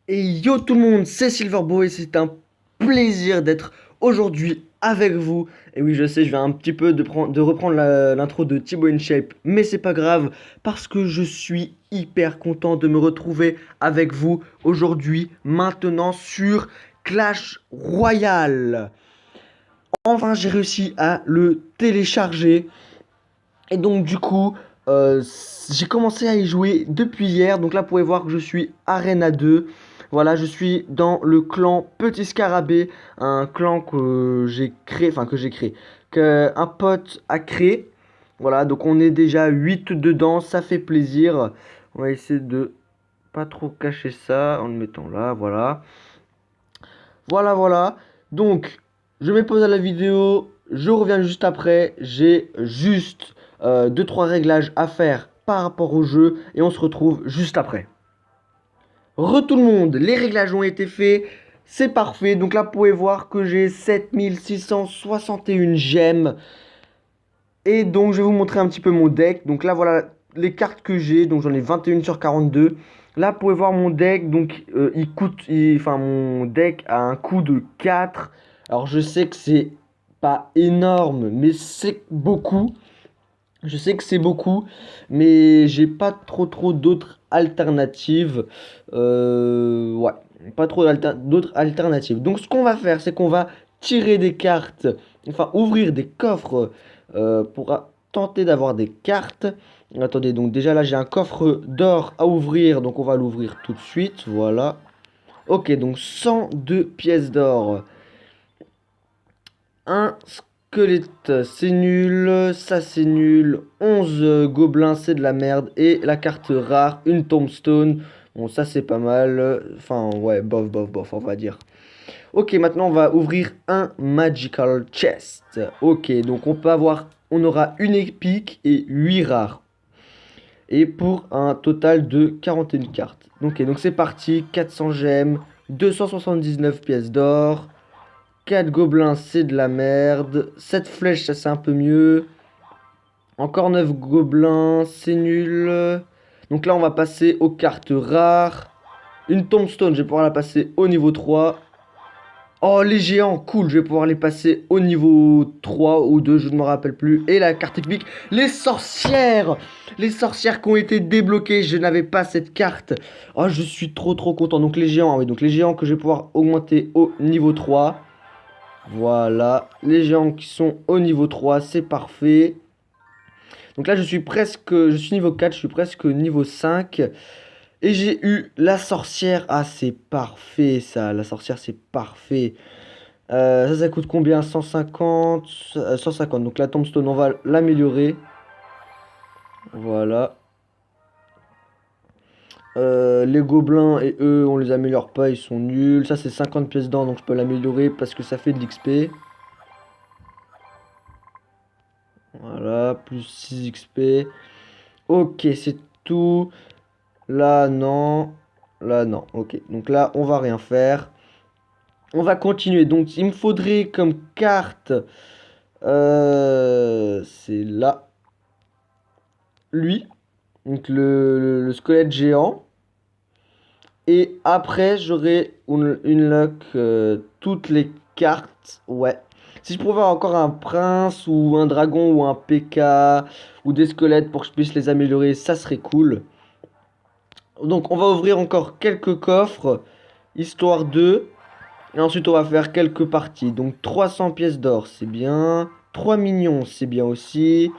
Et yo tout le monde, c'est Silverboy et c'est un plaisir d'être aujourd'hui avec vous. Et oui, je sais, je viens un petit peu de reprendre l'intro de Thibaut InShape, mais c'est pas grave parce que je suis hyper content de me retrouver avec vous aujourd'hui, maintenant sur Clash Royale. Enfin, j'ai réussi à le télécharger. Et donc du coup, j'ai commencé à y jouer depuis hier. Donc là, vous pouvez voir que je suis Arena 2. Voilà, je suis dans le clan Petit Scarabée, un clan que j'ai créé, qu'un pote a créé. Voilà, donc on est déjà 8 dedans, ça fait plaisir. On va essayer de pas trop cacher ça en le mettant là, voilà. Voilà. Donc, je mets pause à la vidéo, je reviens juste après. J'ai juste 2-3 réglages à faire par rapport au jeu et on se retrouve juste après. Tout le monde, les réglages ont été faits, c'est parfait. Donc là, vous pouvez voir que j'ai 7661 gemmes. Et donc, je vais vous montrer un petit peu mon deck. Donc là, voilà les cartes que j'ai. Donc j'en ai 21 sur 42. Là, vous pouvez voir mon deck. Donc, mon deck a un coût de 4. Alors, je sais que c'est pas énorme, mais c'est beaucoup. Je sais que c'est beaucoup, mais j'ai pas trop d'autres alternatives. Ouais, pas trop d'autres alternatives. Donc, ce qu'on va faire, c'est qu'on va tirer des cartes, enfin, ouvrir des coffres pour tenter d'avoir des cartes. Attendez, donc déjà là, j'ai un coffre d'or à ouvrir, donc on va l'ouvrir tout de suite. Voilà. Ok, donc 102 pièces d'or. Un squelette, c'est nul. Ça, c'est nul. 11 gobelins, c'est de la merde. Et la carte rare, une tombstone. Bon, ça, c'est pas mal. Enfin, ouais, bof, on va dire. Ok, maintenant, on va ouvrir un magical chest. Ok, donc on peut avoir... On aura une épique et 8 rares. Et pour un total de 41 cartes. Ok, donc c'est parti. 400 gemmes. 279 pièces d'or. 4 gobelins, c'est de la merde. 7 flèches, ça c'est un peu mieux. Encore 9 gobelins, c'est nul. Donc là, on va passer aux cartes rares. Une tombstone, je vais pouvoir la passer au niveau 3. Oh, les géants, cool, je vais pouvoir les passer au niveau 3 ou 2, je ne me rappelle plus. Et la carte épique, les sorcières. Les sorcières qui ont été débloquées, je n'avais pas cette carte. Oh, je suis trop content. Donc les géants, oui, donc les géants que je vais pouvoir augmenter au niveau 3. Voilà, les géants qui sont au niveau 3, c'est parfait. Donc là, je suis niveau 4, je suis presque niveau 5. Et j'ai eu la sorcière. Ah, c'est parfait ça, la sorcière, c'est parfait. Ça coûte combien? 150, 150. Donc la tombstone, on va l'améliorer. Voilà. Les gobelins et eux, on les améliore pas, ils sont nuls. Ça, c'est 50 pièces d'or, donc je peux l'améliorer parce que ça fait de l'XP. Voilà, plus 6 XP. Ok, c'est tout. Là, non. Là, non. Ok, donc là, on va rien faire. On va continuer. Donc, il me faudrait comme carte... c'est là. Lui. Donc, le squelette géant. Et après, j'aurai une luck toutes les cartes. Ouais. Si je pouvais avoir encore un prince ou un dragon ou un P.K. ou des squelettes pour que je puisse les améliorer, ça serait cool. Donc on va ouvrir encore quelques coffres, histoire de... Et ensuite on va faire quelques parties. Donc 300 pièces d'or, c'est bien. 3 millions, c'est bien aussi.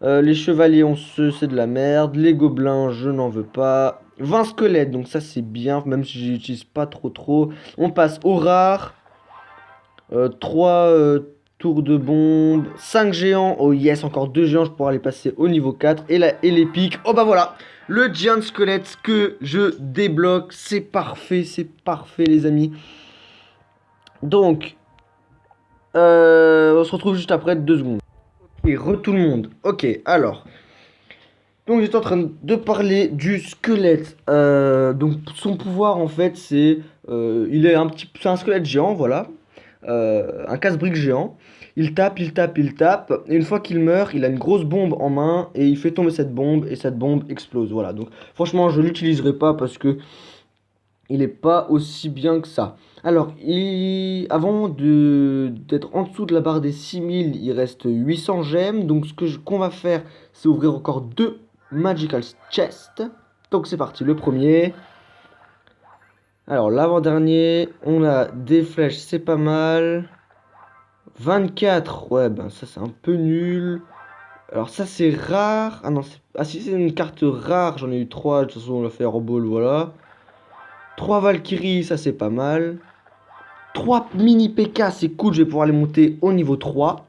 Les chevaliers c'est de la merde. Les gobelins, je n'en veux pas. 20 squelettes, donc ça c'est bien, même si je n'utilise pas trop. On passe au rare. 3 tours de bombe. 5 géants. Oh yes, encore 2 géants, je pourrai les passer au niveau 4. Et l'épique. Oh bah voilà. Le Giant Squelette que je débloque. C'est parfait les amis. Donc, on se retrouve juste après 2 secondes. Et tout le monde. Ok, alors. Donc j'étais en train de parler du squelette. Donc son pouvoir en fait c'est... c'est un squelette géant, voilà. Un casse-brique géant. Il tape. Et une fois qu'il meurt, il a une grosse bombe en main et il fait tomber cette bombe et cette bombe explose. Voilà. Donc franchement, je l'utiliserai pas parce que il est pas aussi bien que ça. Alors, avant d'être en dessous de la barre des 6000, il reste 800 gemmes. Donc, qu'on va faire, c'est ouvrir encore deux Magical Chest. Donc, c'est parti. Le premier. Alors, l'avant-dernier, on a des flèches, c'est pas mal. 24, ouais, ben ça, c'est un peu nul. Alors, ça, c'est rare. Ah non, ah si, c'est une carte rare, j'en ai eu 3. De toute façon, on l'a fait Airball, voilà. 3 Valkyries, ça, c'est pas mal. 3 mini PK, c'est cool, je vais pouvoir les monter au niveau 3.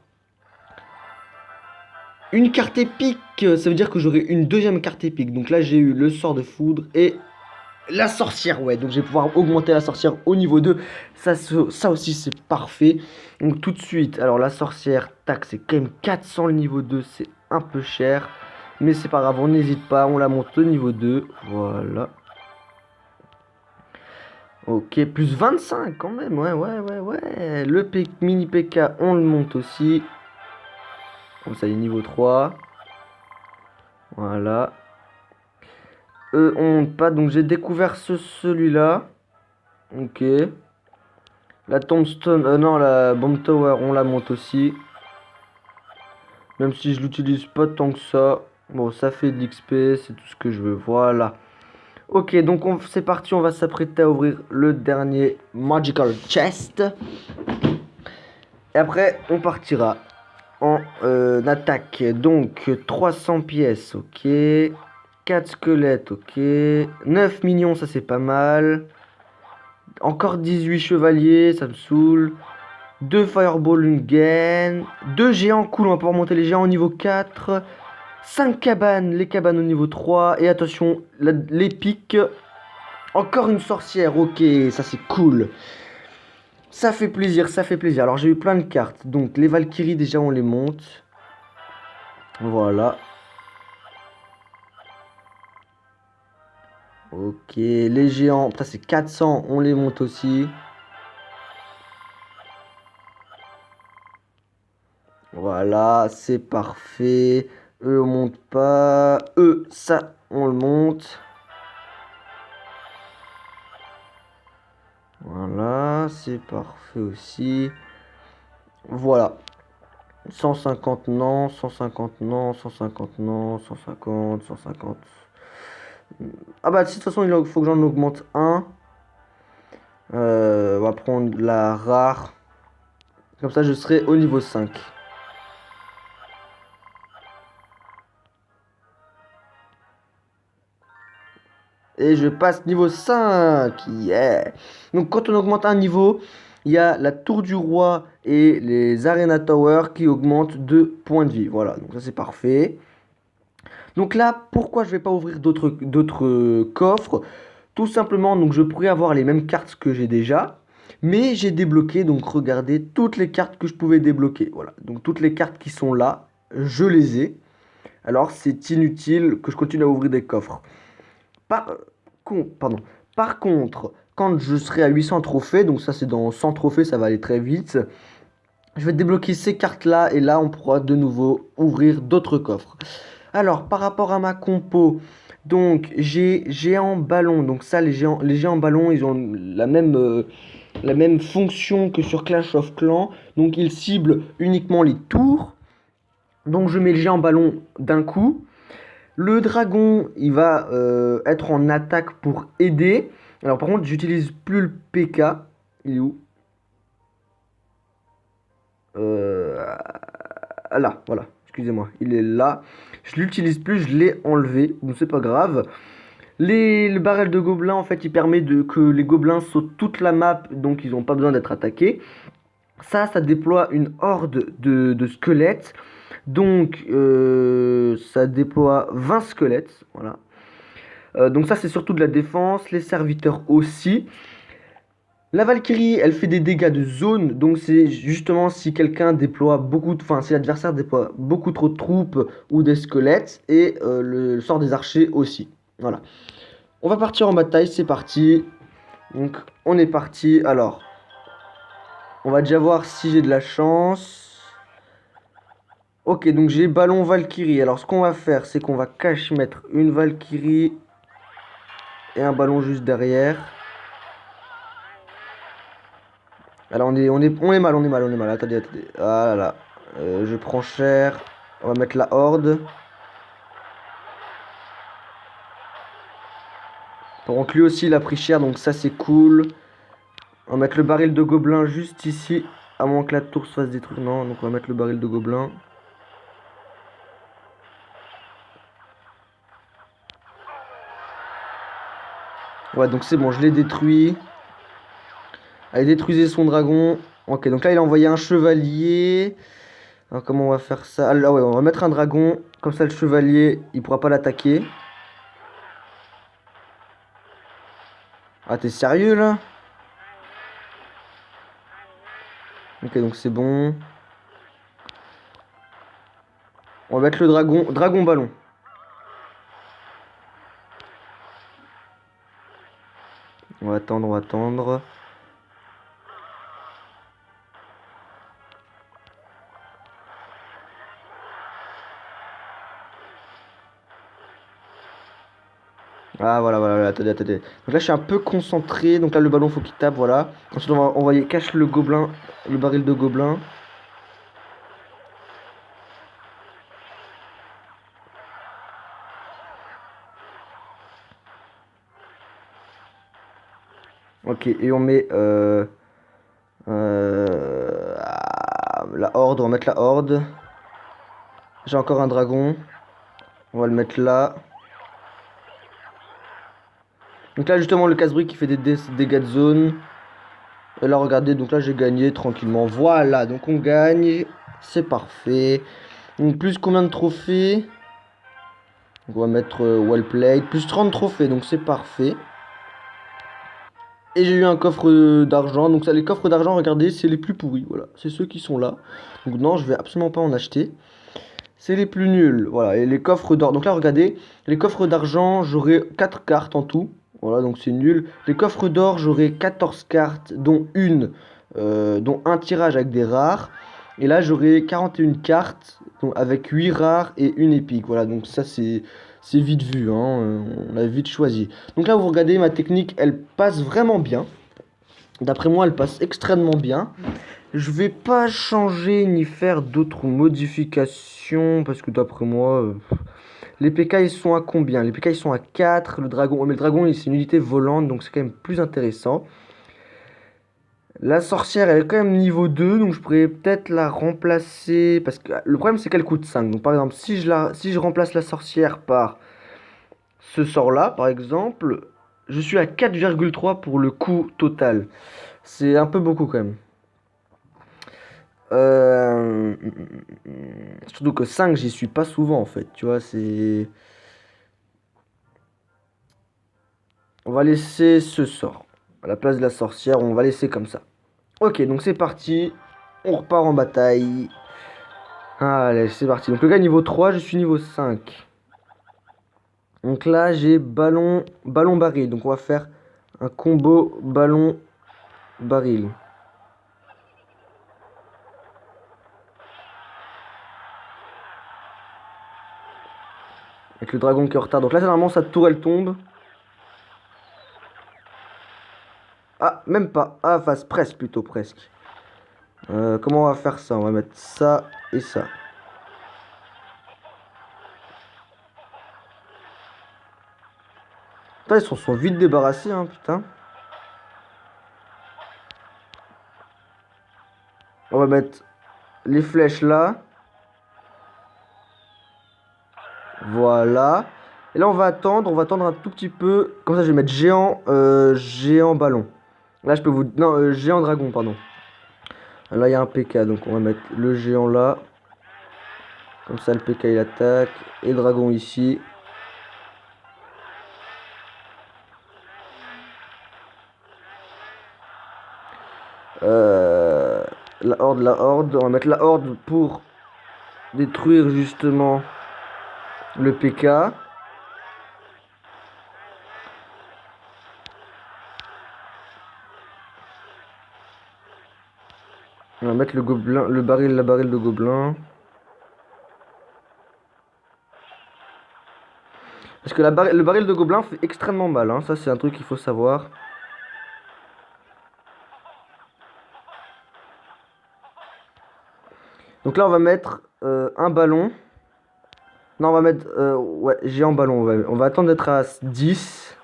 Une carte épique, ça veut dire que j'aurai une deuxième carte épique. Donc là, j'ai eu le sort de foudre et la sorcière, ouais. Donc je vais pouvoir augmenter la sorcière au niveau 2. Ça aussi, c'est parfait. Donc tout de suite, alors la sorcière, tac, c'est quand même 400 le niveau 2. C'est un peu cher. Mais c'est pas grave, on n'hésite pas, on la monte au niveau 2. Voilà. Ok, plus 25 quand même, ouais. Le mini PK, on le monte aussi. Comme ça, il est niveau 3. Voilà. On monte pas, donc j'ai découvert celui-là. Ok. La tombstone, non, la bomb tower, on la monte aussi. Même si je l'utilise pas tant que ça. Bon, ça fait de l'XP, c'est tout ce que je veux. Voilà. Ok, donc c'est parti, on va s'apprêter à ouvrir le dernier Magical Chest. Et après, on partira en attaque. Donc, 300 pièces, ok. 4 squelettes, ok. 9 minions, ça c'est pas mal. Encore 18 chevaliers, ça me saoule. 2 fireball, une gaine. 2 géants, cool, on va pouvoir monter les géants au niveau 4. 5 cabanes, les cabanes au niveau 3. Et attention, l'épique. Encore une sorcière, ok, ça c'est cool. Ça fait plaisir, ça fait plaisir. Alors j'ai eu plein de cartes. Donc les Valkyries, déjà on les monte. Voilà. Ok, les géants, ça c'est 400, on les monte aussi. Voilà, c'est parfait. Eux, on monte pas. Eux, ça, on le monte. Voilà, c'est parfait aussi. Voilà. 150 non, 150 non, 150 non, 150, 150. Ah bah de toute façon, il faut que j'en augmente un. On va prendre la rare. Comme ça, je serai au niveau 5. Et je passe niveau 5. Yeah. Donc quand on augmente un niveau, il y a la tour du roi et les Arena Tower qui augmentent de points de vie. Voilà, donc ça c'est parfait. Donc là, pourquoi je vais pas ouvrir d'autres coffres? Tout simplement, donc je pourrais avoir les mêmes cartes que j'ai déjà. Mais j'ai débloqué, donc regardez, toutes les cartes que je pouvais débloquer. Voilà, donc toutes les cartes qui sont là, je les ai. Alors c'est inutile que je continue à ouvrir des coffres. Pardon. Par contre, quand je serai à 800 trophées, donc ça c'est dans 100 trophées, ça va aller très vite. Je vais débloquer ces cartes-là et là on pourra de nouveau ouvrir d'autres coffres. Alors par rapport à ma compo, donc j'ai géant ballon. Donc ça les géants ballons ils ont la même fonction que sur Clash of Clans. Donc ils ciblent uniquement les tours. Donc je mets le géant ballon d'un coup. Le dragon, il va être en attaque pour aider. Alors par contre, j'utilise plus le PK. Il est où? Là, voilà. Excusez-moi. Il est là. Je l'utilise plus, je l'ai enlevé. Donc c'est pas grave. Le barrel de gobelins, en fait, il permet que les gobelins sautent toute la map. Donc ils n'ont pas besoin d'être attaqués. Ça déploie une horde de squelettes. Donc ça déploie 20 squelettes. Voilà. Donc ça c'est surtout de la défense, les serviteurs aussi. La Valkyrie, elle fait des dégâts de zone, donc c'est justement si quelqu'un déploie si l'adversaire déploie beaucoup trop de troupes ou des squelettes, et le sort des archers aussi. Voilà. On va partir en bataille, c'est parti. Donc on est parti. Alors, on va déjà voir si j'ai de la chance. Ok, donc j'ai ballon Valkyrie. Alors ce qu'on va faire, c'est qu'on va mettre une Valkyrie et un ballon juste derrière. Alors on est mal, on est mal, on est mal. Attendez, attendez. Ah là là. Je prends cher. On va mettre la horde. Par contre, lui aussi, il a pris cher, donc ça, c'est cool. On va mettre le baril de gobelin juste ici. À moins que la tour se fasse détruire. Non, donc on va mettre le baril de gobelin. Ouais, donc c'est bon, je l'ai détruit. Allez, détruisez son dragon. Ok, donc là, il a envoyé un chevalier. Alors, comment on va faire ça? Ah ouais, on va mettre un dragon. Comme ça, le chevalier, il pourra pas l'attaquer. Ah, t'es sérieux, là? Ok, donc c'est bon. On va mettre le dragon. Dragon ballon. On va attendre, on va attendre. Ah voilà, voilà, attendez, attendez. Donc là, je suis un peu concentré. Donc là, le ballon, faut qu'il tape, voilà. Ensuite, on va envoyer cache le gobelin, le baril de gobelin. Ok, et on met la horde. On va mettre la horde. J'ai encore un dragon. On va le mettre là. Donc là, justement, le casse-brique qui fait des dégâts de zone. Et là, regardez, donc là, j'ai gagné tranquillement. Voilà, donc on gagne. C'est parfait. Donc, plus combien de trophées? Donc, on va mettre well played. Plus 30 trophées, donc c'est parfait. Et j'ai eu un coffre d'argent. Donc ça, les coffres d'argent, regardez, c'est les plus pourris. Voilà, c'est ceux qui sont là. Donc non, je vais absolument pas en acheter. C'est les plus nuls. Voilà, et les coffres d'or. Donc là, regardez, les coffres d'argent, j'aurai 4 cartes en tout. Voilà, donc c'est nul. Les coffres d'or, j'aurai 14 cartes, dont un tirage avec des rares. Et là, j'aurai 41 cartes, donc avec 8 rares et une épique. Voilà, donc ça, c'est vite vu, hein. On a vite choisi. Donc là, vous regardez, ma technique, elle passe vraiment bien. D'après moi, elle passe extrêmement bien. Je vais pas changer ni faire d'autres modifications parce que d'après moi, les PK ils sont à combien? Les PK ils sont à 4. Le dragon, oh, mais le dragon c'est une unité volante donc c'est quand même plus intéressant. La sorcière elle est quand même niveau 2 donc je pourrais peut-être la remplacer parce que le problème c'est qu'elle coûte 5. Donc par exemple, si je remplace la sorcière par ce sort là par exemple, je suis à 4,3 pour le coût total. C'est un peu beaucoup quand même. Euh, Surtout que 5 j'y suis pas souvent en fait, tu vois, c'est... On va laisser ce sort à la place de la sorcière, on va laisser comme ça. Ok, donc c'est parti, on repart en bataille. Allez, c'est parti. Donc le gars niveau 3, je suis niveau 5. Donc là, j'ai ballon, ballon baril. Donc on va faire un combo ballon baril. Avec le dragon qui est en retard. Donc là, normalement, sa tour, elle tombe. Ah, même pas. Ah, face, presque plutôt, presque. Comment on va faire ça? On va mettre ça et ça. Putain, ils s'en sont vite débarrassés, hein, putain. On va mettre les flèches là. Voilà. Et là, on va attendre un tout petit peu. Comme ça, je vais mettre géant, géant ballon. Là, je peux vous... Non, géant dragon, pardon. Là, il y a un PK, donc on va mettre le géant là. Comme ça, le PK, il attaque. Et le dragon ici. Euh, la horde, la horde. On va mettre la horde pour détruire justement le PK. On va mettre le gobelin, le baril, la baril de gobelin. Parce que le baril de gobelin fait extrêmement mal, hein. Ça, c'est un truc qu'il faut savoir. Donc là, on va mettre un ballon. Non, on va mettre... ouais, géant ballon. On va attendre d'être à 10.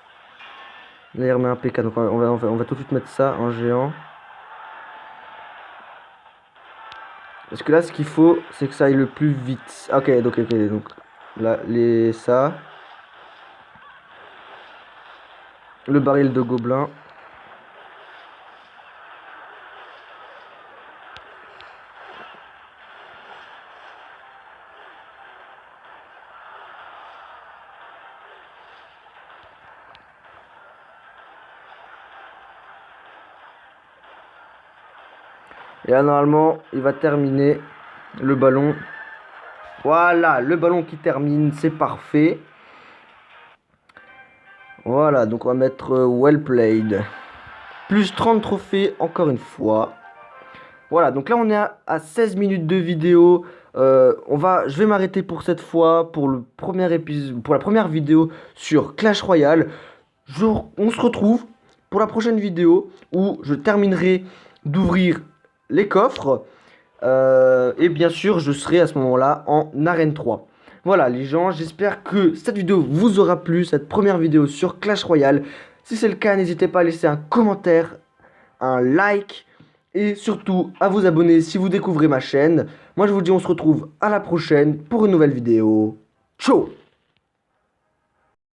Là, il remet un PK. Donc on va tout de suite mettre ça en géant. Parce que là, ce qu'il faut, c'est que ça aille le plus vite. Ok, donc là, ça. Le baril de gobelin. Et là, normalement, il va terminer le ballon. Voilà, le ballon qui termine, c'est parfait. Voilà, donc on va mettre well played. Plus 30 trophées, encore une fois. Voilà, donc là on est à 16 minutes de vidéo. Je vais m'arrêter pour cette fois, pour le premier épisode, pour la première vidéo sur Clash Royale. On se retrouve pour la prochaine vidéo où je terminerai d'ouvrir les coffres. Et bien sûr, je serai à ce moment-là en arène 3. Voilà les gens, j'espère que cette vidéo vous aura plu, cette première vidéo sur Clash Royale. Si c'est le cas, n'hésitez pas à laisser un commentaire, un like et surtout à vous abonner si vous découvrez ma chaîne. Moi je vous dis on se retrouve à la prochaine pour une nouvelle vidéo. Ciao!